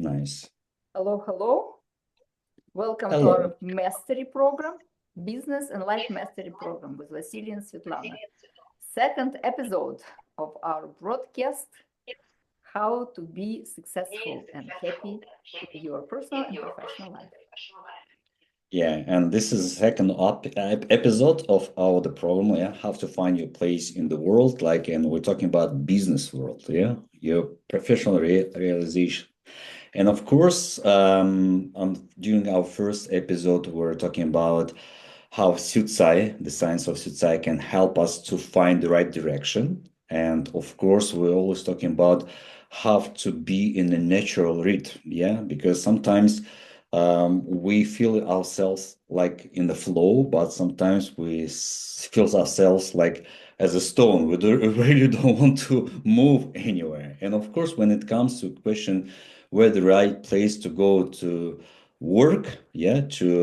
Nice. Hello, hello. Welcome to Hello. our mastery program, Business and Life Mastery Program with Vasili and Svetlana. Second episode of our broadcast, How to Be Successful and Happy in Your Personal and Professional Life. Yeah, and this is the second episode of our the program, yeah, how to find your place in the world, and we're talking about business world, yeah, your professional realization. And of course, during our first episode, we're talking about how Syucai, the science of Syucai, can help us to find the right direction. And of course, we're always talking about how to be in a natural rhythm, yeah, because sometimes we feel ourselves like in the flow, but sometimes we feel ourselves like as a stone. We really don't want to move anywhere. And of course, when it comes to question where the right place to go to work, yeah, to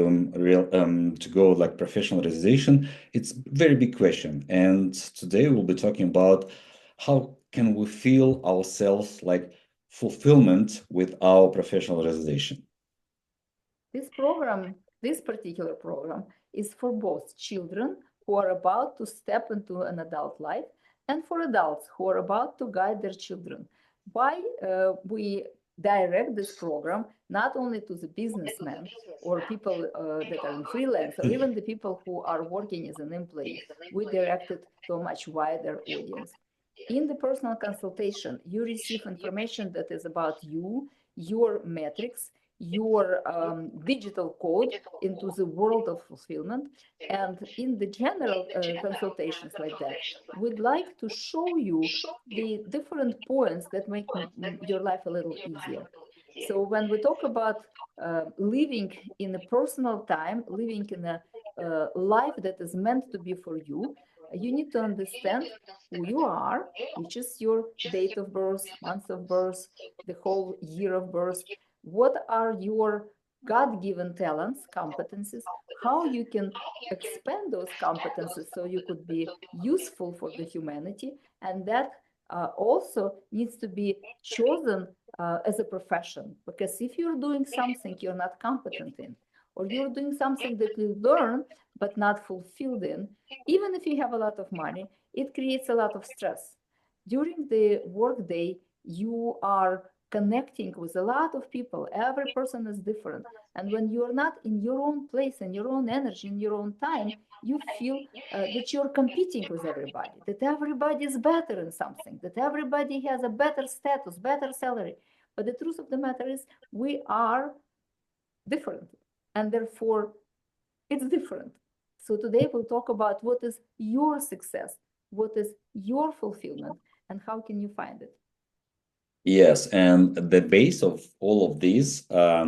go like professionalization, it's a very big question. And today we'll be talking about how can we feel ourselves like fulfillment with our professionalization. This particular program, is for both children who are about to step into an adult life and for adults who are about to guide their children. Why we direct this program not only to the businessmen or people that are in freelance or even the people who are working as an employee, we direct it to a much wider audience. In the personal consultation, you receive information that is about you, your metrics, your digital code into the world of fulfillment. And in the general consultations like that, we'd like to show you the different points that make your life a little easier. So when we talk about living in a personal time, living in a life that is meant to be for you, you need to understand who you are, which is your date of birth, month of birth, the whole year of birth. What are your God-given talents, competencies, how you can expand those competencies so you could be useful for the humanity, and that also needs to be chosen as a profession. Because if you're doing something you're not competent in, or you're doing something that you learn but not fulfilled in, even if you have a lot of money, it creates a lot of stress. During the workday, you are connecting with a lot of people. Every person is different. And when you're not in your own place and your own energy, in your own time, you feel that you're competing with everybody, that everybody is better in something, that everybody has a better status, better salary. But the truth of the matter is, we are different. And therefore, it's different. So today we'll talk about what is your success, what is your fulfillment, and how can you find it. Yes, and the base of all of these,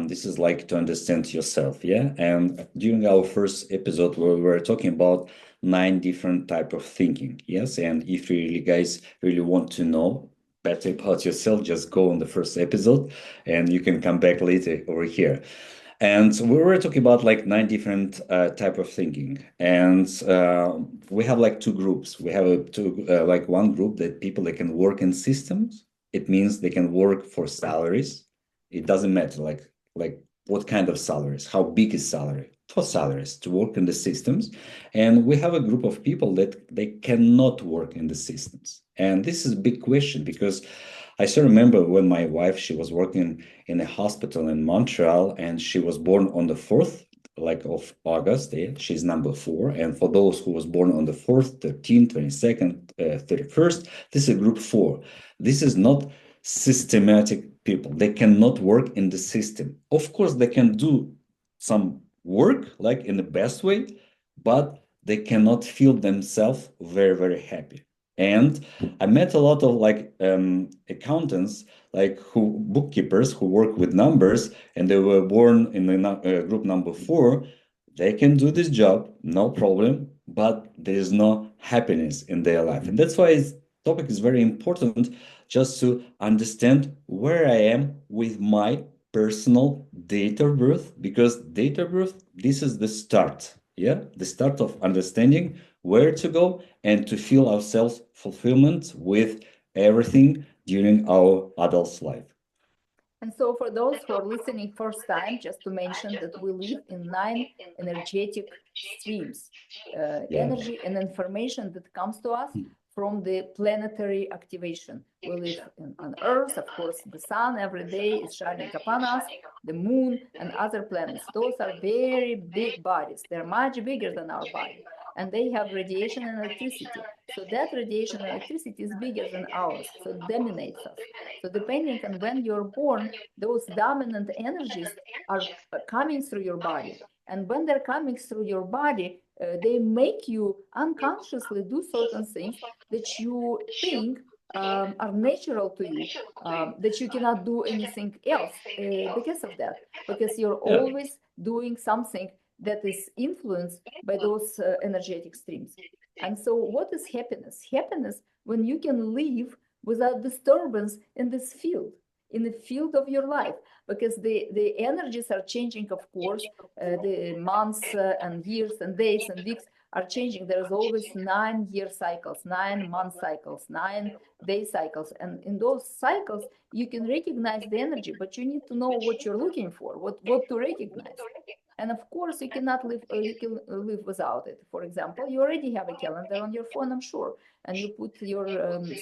this is like to understand yourself, yeah. And during our first episode, we were talking about 9 different type of thinking, yes. And if you really guys really want to know better about yourself, just go on the first episode, and you can come back later over here. And we were talking about like 9 different type of thinking, and we have like 2 groups. We have like one group that people that can work in systems. It means they can work for salaries. It doesn't matter like what kind of salaries, how big is salary, for salaries to work in the systems. And we have a group of people that they cannot work in the systems. And this is a big question because I still remember when my wife, she was working in a hospital in Montreal, and she was born on the 4th, like of August. Yeah? She's number 4. And for those who was born on the 4th, 13th, 22nd, 31st, this is group 4. This is not systematic people. They cannot work in the system. Of course, they can do some work like in the best way, but they cannot feel themselves very, very happy. And I met a lot of like accountants, like who bookkeepers who work with numbers, and they were born in the group number 4. They can do this job, no problem, but there is no happiness in their life, and that's why this topic is very important, just to understand where I am with my personal date of birth, because date of birth, this is the start, yeah, the start of understanding where to go and to feel ourselves fulfillment with everything during our adult life. And so for those who are listening first time, just to mention that we live in 9 energetic streams, Yeah. energy and information that comes to us from the planetary activation. We live on Earth, of course, the sun every day is shining upon us, the moon and other planets. Those are very big bodies. They're much bigger than our body. And they have radiation and electricity. So that radiation and electricity is bigger than ours. So it dominates us. So depending on when you're born, those dominant energies are coming through your body. And when they're coming through your body, they make you unconsciously do certain things that you think are natural to you, that you cannot do anything else because of that, because you're Yeah. always doing something that is influenced by those energetic streams. And so what is happiness? Happiness when you can live without disturbance in this field, in the field of your life, because the energies are changing, of course, the months and years and days and weeks are changing. There's always 9-year cycles, 9-month cycles, 9-day cycles. And in those cycles, you can recognize the energy, but you need to know what you're looking for, what to recognize. And of course, you cannot live, you can live without it. For example, you already have a calendar on your phone, I'm sure, and you put your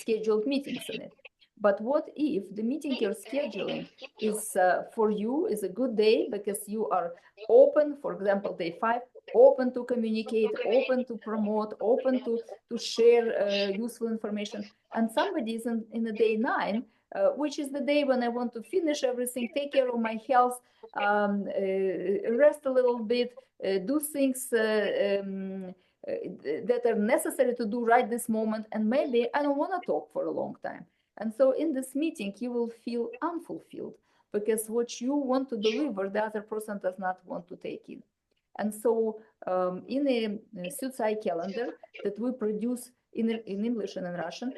scheduled meetings in it. But what if the meeting you're scheduling is for you is a good day because you are open, for example, day 5, open to communicate, open to promote, open to share useful information. And somebody is in the day 9, which is the day when I want to finish everything, take care of my health, rest a little bit, do things that are necessary to do right this moment. And maybe I don't want to talk for a long time. And so in this meeting, you will feel unfulfilled because what you want to deliver, the other person does not want to take in. And so in a Syucai calendar that we produce in English and in Russian,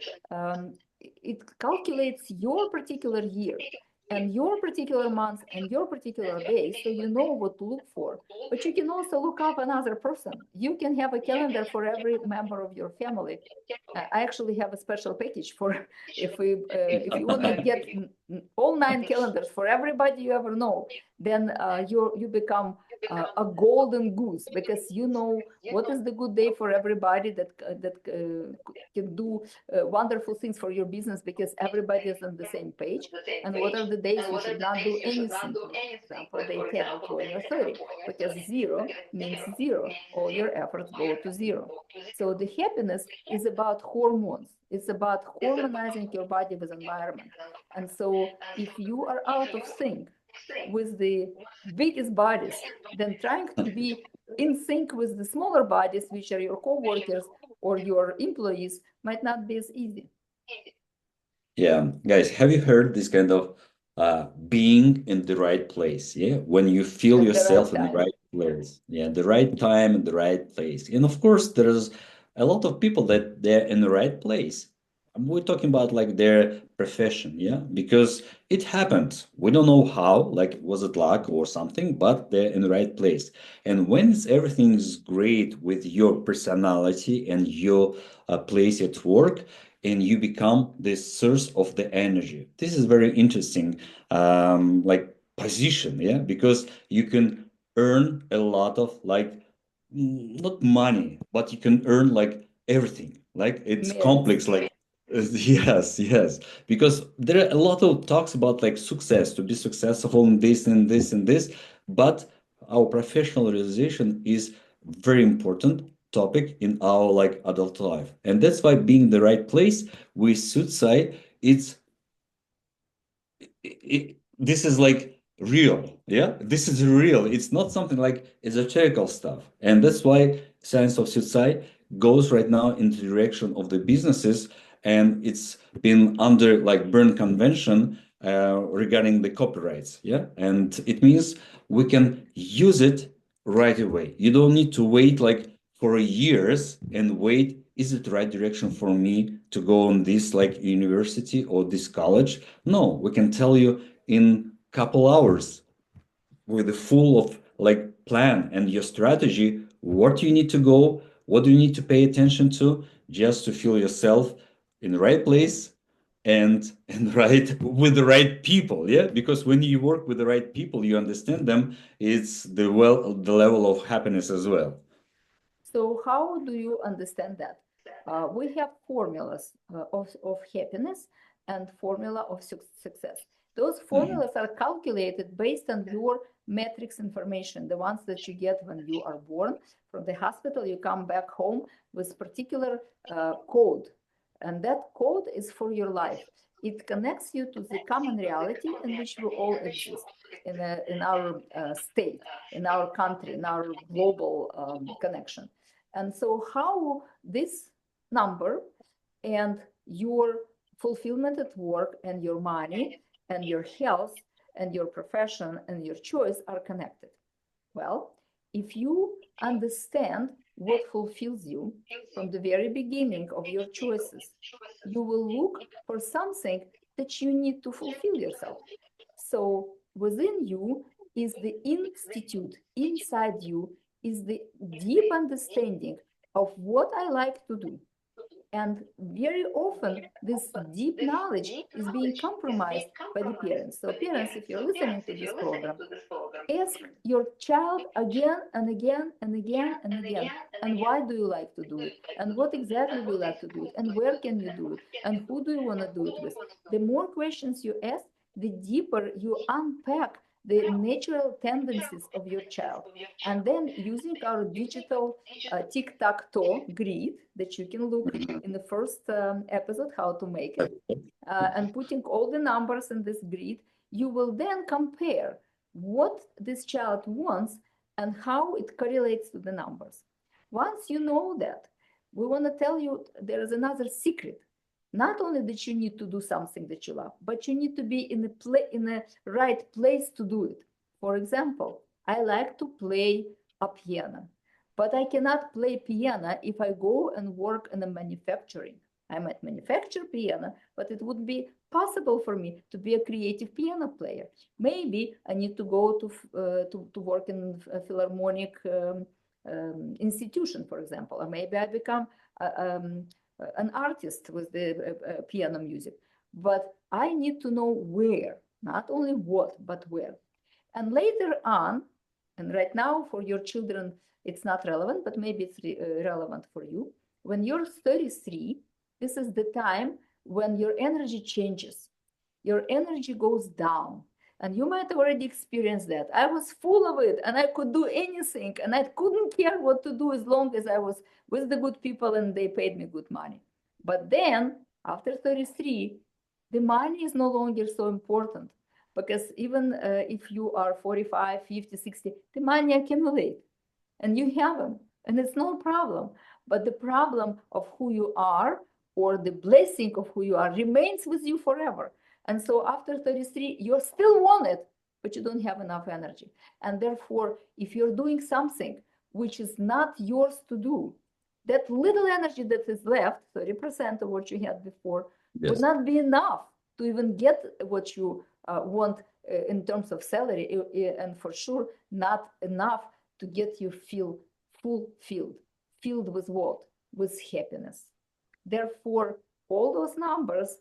it calculates your particular year and your particular month and your particular day, so you know what to look for. But you can also look up another person. You can have a calendar for every member of your family. I actually have a special package for if you want to get all 9 calendars for everybody you ever know, then you become a golden goose, because you know what is the good day for everybody that can do wonderful things for your business, because everybody is on the same page, and what are the days you should not do anything. For example, day 10 or 20 or 30, because 0 means 0. All your efforts go to 0. So the happiness is about hormones. It's about harmonizing your body with environment. And so if you are out of sync with the biggest bodies, then trying to be in sync with the smaller bodies, which are your co-workers or your employees, might not be as easy. Yeah, guys, have you heard this kind of being in the right place? Yeah, when you feel At the right yourself in the time. right place. Yeah, the right time and the right place. And of course, there's a lot of people that they're in the right place. We're talking about like their profession, yeah, because it happened. We don't know how, like was it luck or something, but they're in the right place. And when everything's great with your personality and your place at work, and you become the source of the energy. This is very interesting, like position, yeah, because you can earn a lot of like not money, but you can earn like everything. Like it's Merits. complex, like yes, yes, because there are a lot of talks about like success, to be successful in this and this and this, but our professional realization is very important topic in our like adult life, and that's why being the right place we should say this is like real, yeah, this is real. It's not something like esoterical stuff, and that's why science of Syucai goes right now in the direction of the businesses, and it's been under like Berne Convention regarding the copyrights, yeah, and it means we can use it right away. You don't need to wait like for years and wait, is it the right direction for me to go on this like university or this college? No, we can tell you in couple hours with a full of like plan and your strategy, what you need to go, what do you need to pay attention to just to feel yourself in the right place and right with the right people, yeah, because when you work with the right people, you understand them, it's the level of happiness as well. So how do you understand that? We have formulas of happiness and formula of success. Those Mhm. formulas are calculated based on your metrics information, the ones that you get when you are born from the hospital. You come back home with particular code, and that code is for your life. It connects you to the common reality in which we all exist in our state, in our country, in our global connection. And so how this number and your fulfillment at work and your money and your health and your profession and your choice are connected. Well, if you understand what fulfills you from the very beginning of your choices, you will look for something that you need to fulfill yourself. So within you is the institute, inside you is the deep understanding of what I like to do. And very often, this deep knowledge is being compromised by the parents. So, parents, if you're listening to this program, ask your child again and again and again and again, and why do you like to do it, and what exactly do you like to do it, and where can you do it, and who do you want to do it with. The more questions you ask, the deeper you unpack the natural tendencies of your child. And then using our digital tic-tac-toe grid that you can look in the first episode how to make it, and putting all the numbers in this grid, you will then compare what this child wants and how it correlates to the numbers. Once you know that, we want to tell you there is another secret. Not only that you need to do something that you love, but you need to be in a right place to do it. For example, I like to play a piano, but I cannot play piano if I go and work in a manufacturing. I might manufacture piano, but it would be possible for me to be a creative piano player. Maybe I need to go to work in a philharmonic institution, for example, or maybe I become an artist with the piano music. But I need to know where, not only what, but where. And later on, and right now for your children, it's not relevant, but maybe it's relevant for you. When you're 33, this is the time when your energy changes. Your energy goes down. And you might already experience that. I was full of it and I could do anything and I couldn't care what to do as long as I was with the good people and they paid me good money. But then after 33, the money is no longer so important because even if you are 45, 50, 60, the money accumulates and you have them and it's no problem. But the problem of who you are or the blessing of who you are remains with you forever. And so after 33, you still want it, but you don't have enough energy. And therefore, if you're doing something which is not yours to do, that little energy that is left, 30% of what you had before, would Yes. not be enough to even get what you want in terms of salary, and for sure not enough to get you feel fulfilled. Filled with what? With happiness. Therefore, all those numbers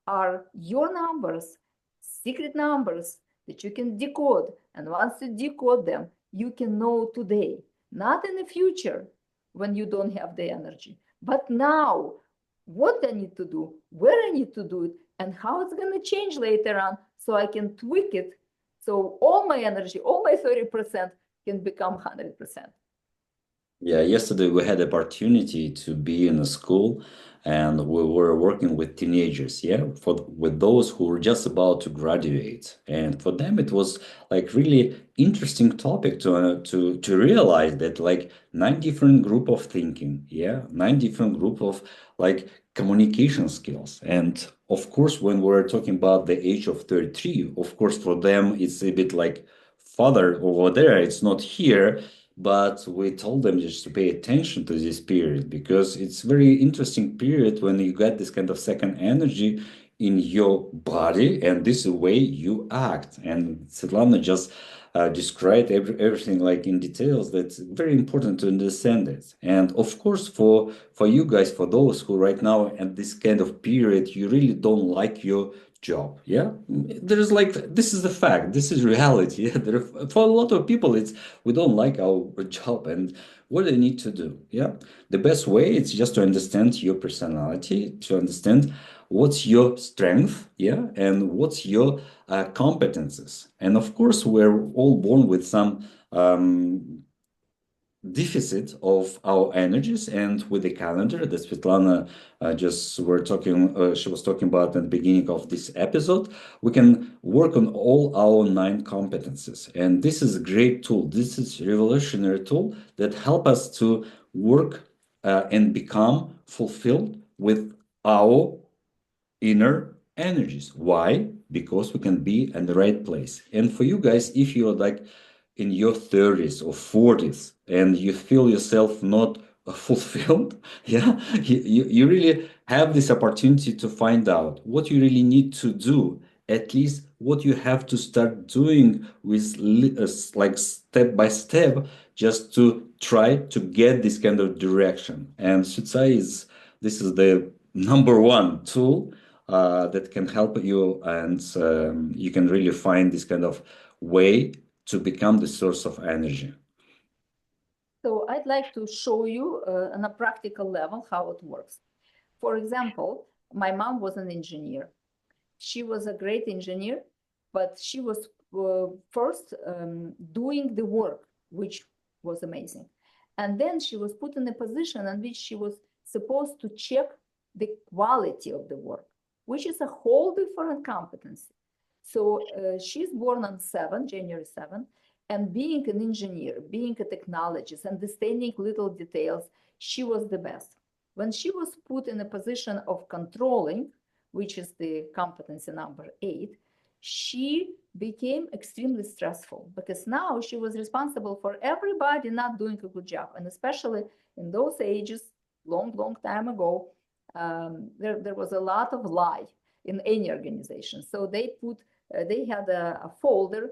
are your numbers, secret numbers that you can decode. And once you decode them, you can know today, not in the future when you don't have the energy, but now what I need to do, where I need to do it, and how it's going to change later on so I can tweak it so all my energy, all my 30% can become 100%. Yeah, yesterday we had the opportunity to be in a school and we were working with teenagers, yeah, for with those who were just about to graduate. And for them it was like really interesting topic to realize that like nine different group of thinking, yeah, nine different group of like communication skills. And of course, when we're talking about the age of 33, of course for them it's a bit like father over there, it's not here, but we told them just to pay attention to this period because it's very interesting period when you get this kind of second energy in your body and this is the way you act. And Svetlana just described everything like in details. That's very important to understand it. And of course, for you guys, for those who right now at this kind of period, you really don't like your job. Yeah, there's like this is the fact. This is reality. For a lot of people, it's we don't like our job, and what do they need to do? Yeah, the best way is just to understand your personality, to understand what's your strength, yeah, and what's your competences. And of course, we're all born with some deficit of our energies, and with the calendar that Svetlana she was talking about at the beginning of this episode, we can work on all our 9 competences. And this is a great tool. This is a revolutionary tool that help us to work and become fulfilled with our inner energies. Why? Because we can be in the right place. And for you guys, if you're like in your 30s or 40s and you feel yourself not fulfilled, yeah, you really have this opportunity to find out what you really need to do, at least what you have to start doing with like step by step, just to try to get this kind of direction. And Syucai is this is the number one tool that can help you, and you can really find this kind of way to become the source of energy. So I'd like to show you on a practical level how it works. For example, my mom was an engineer. She was a great engineer, but she was first doing the work, which was amazing. And then she was put in a position in which she was supposed to check the quality of the work, which is a whole different competency. So she's born on January 7, and being an engineer, being a technologist, understanding little details, she was the best. When she was put in a position of controlling, which is the competency number 8, she became extremely stressful because now she was responsible for everybody not doing a good job. And especially in those ages, long time ago, there was a lot of lie in any organization. So they had a folder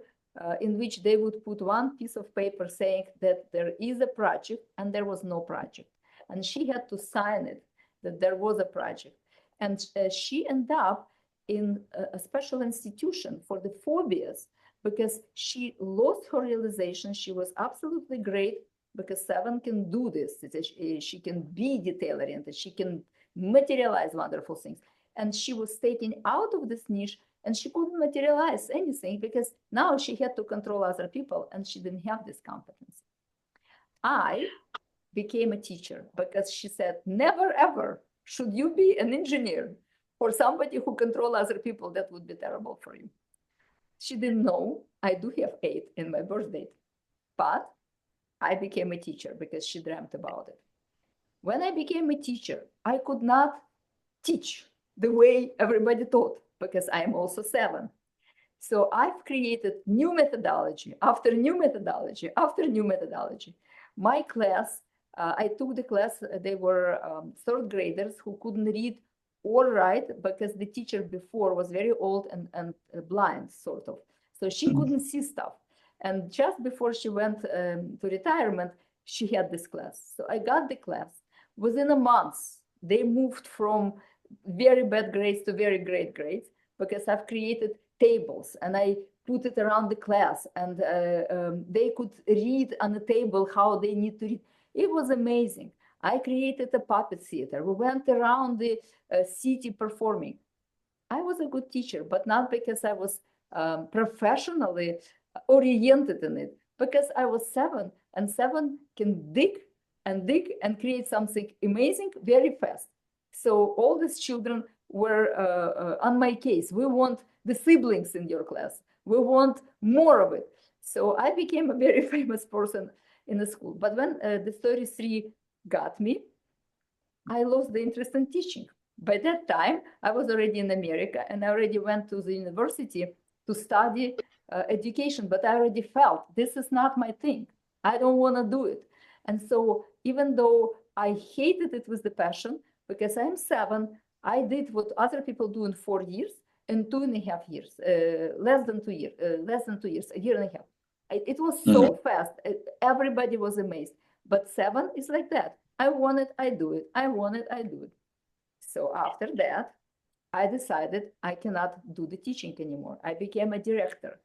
in which they would put one piece of paper saying that there is a project and there was no project. And she had to sign it that there was a project. And she ended up in a special institution for the phobias because she lost her realization. She was absolutely great because 7 can do this. She can be detail-oriented. She can materialize wonderful things. And she was taken out of this niche and she couldn't materialize anything because now she had to control other people and she didn't have this competence. I became a teacher because she said, never ever should you be an engineer or somebody who control other people. That would be terrible for you. She didn't know I do have 8 in my birth date, but I became a teacher because she dreamt about it. When I became a teacher, I could not teach the way everybody taught because I am also 7. So I've created new methodology after new methodology after new methodology. My class, I took the class, they were 3rd graders who couldn't read or write because the teacher before was very old and blind, sort of. So she couldn't see stuff. And just before she went to retirement, she had this class. So I got the class. Within a month, they moved from very bad grades to very great grades because I've created tables and I put it around the class and they could read on the table how they need to read. It was amazing. I created a puppet theater. We went around the city performing. I was a good teacher, but not because I was professionally oriented in it, because I was 7 and 7 can dig and create something amazing very fast. So all these children were on my case. We want the siblings in your class. We want more of it. So I became a very famous person in the school. But when the 33 got me, I lost the interest in teaching. By that time, I was already in America and I already went to the university to study education, but I already felt this is not my thing. I don't want to do it. And so even though I hated it with the passion, because I'm 7, I did what other people do in 4 years in 2.5 years, less than 2 years, a year and a half. It was so fast. Everybody was amazed. But 7 is like that. I want it, I do it. I want it, I do it. So after that, I decided I cannot do the teaching anymore. I became a director.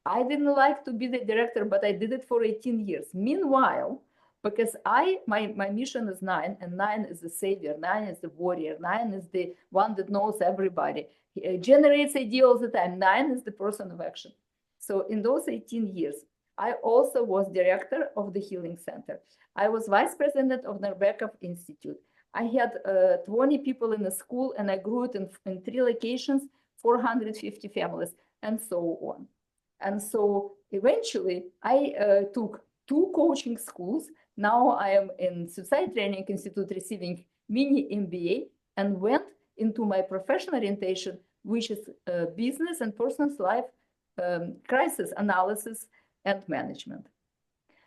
I didn't like to be the director, but I did it for 18 years. Meanwhile, because my mission is 9, and 9 is the savior, 9 is the warrior, 9 is the one that knows everybody. He generates ideas all the time. 9 is the person of action. So in those 18 years, I also was director of the Healing Center. I was vice president of Narbekov Institute. I had 20 people in the school, and I grew it in 3 locations, 450 families, and so on. And so eventually I took 2 coaching schools. Now I am in Syucai Training Institute receiving mini MBA, and went into my professional orientation, which is business and personal life crisis analysis and management.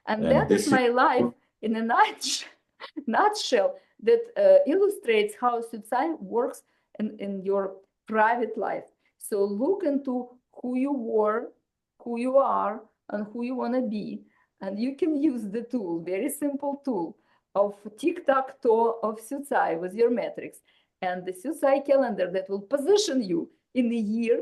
And that is my life in a nutshell that illustrates how Syucai works in your private life. So look into who you were, who you are, and who you want to be. And you can use the tool, very simple tool of tic-tac-toe of Syucai with your metrics, and the Syucai calendar that will position you in a year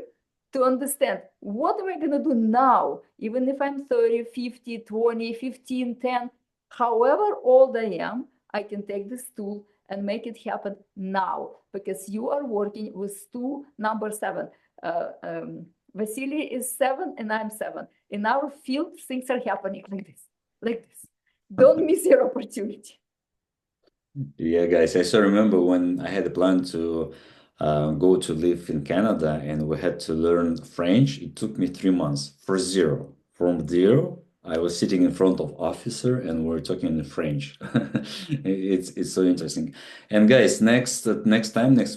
to understand what am I going to do now, even if I'm 30, 50, 20, 15, 10, however old I am, I can take this tool and make it happen now, because you are working with 2, number 7. Vasili is 7 and I'm 7. In our field, things are happening like this, like this. Don't miss your opportunity. Yeah, guys, I still remember when I had a plan to go to live in Canada and we had to learn French. It took me 3 months for zero. From zero, I was sitting in front of officer and we're talking in French. It's so interesting. And guys, next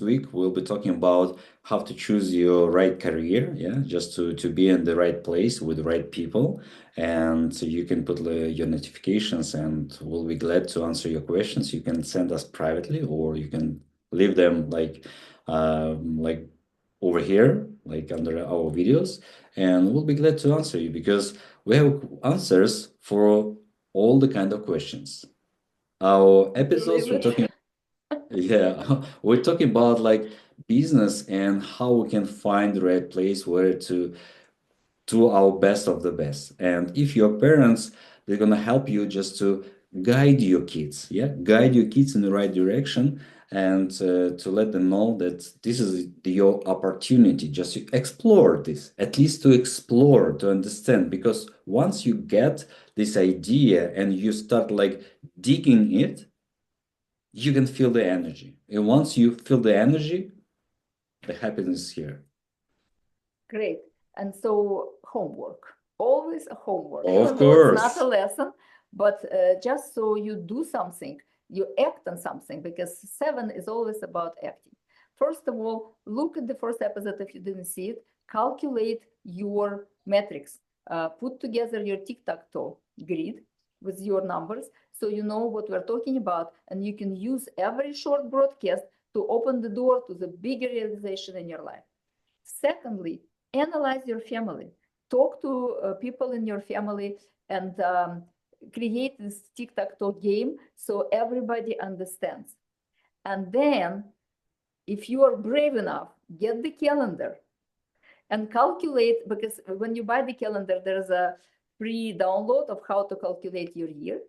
week we'll be talking about how to choose your right career. Yeah, just to be in the right place with the right people. And so you can put your notifications and we'll be glad to answer your questions. You can send us privately or you can leave them like over here, like under our videos, and we'll be glad to answer you because we have answers for all the kind of questions. Our episodes we're talking, yeah, we're talking about like business and how we can find the right place where to do our best of the best. And if your parents, they're gonna help you just to guide your kids, yeah, guide your kids in the right direction, and to let them know that this is your opportunity. Just to explore this, at least to explore, to understand. Because once you get this idea and you start like digging it, you can feel the energy. And once you feel the energy, the happiness is here. Great. And so homework, always a homework, Of even though it's not course. a lesson, but just so you do something, you act on something, because 7 is always about acting. First of all, look at the first episode if you didn't see it, calculate your metrics, put together your tic-tac-toe grid with your numbers so you know what we're talking about, and you can use every short broadcast to open the door to the bigger realization in your life. Secondly, analyze your family. Talk to people in your family and create this tic-tac-toe game so everybody understands. And then, if you are brave enough, get the calendar and calculate, because when you buy the calendar, there's a free download of how to calculate your year.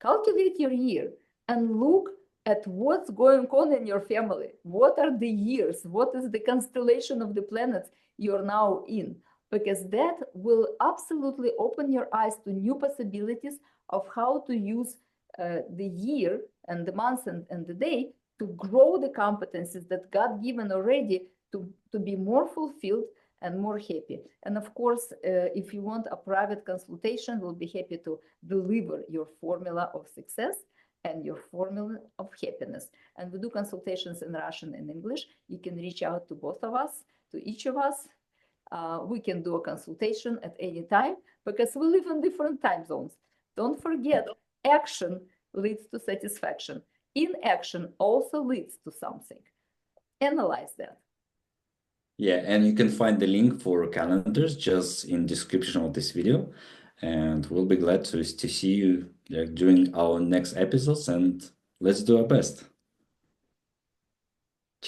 Calculate your year and look at what's going on in your family. What are the years? What is the constellation of the planets you're now in? Because that will absolutely open your eyes to new possibilities of how to use the year and the month and the day to grow the competencies that God given already to be more fulfilled and more happy. And of course, if you want a private consultation, we'll be happy to deliver your formula of success and your formula of happiness. And we do consultations in Russian and English. You can reach out to both of us, to each of us. We can do a consultation at any time because we live in different time zones. Don't forget, action leads to satisfaction. Inaction also leads to something. Analyze that. Yeah, and you can find the link for calendars just in description of this video. And we'll be glad to see you during our next episodes, and let's do our best.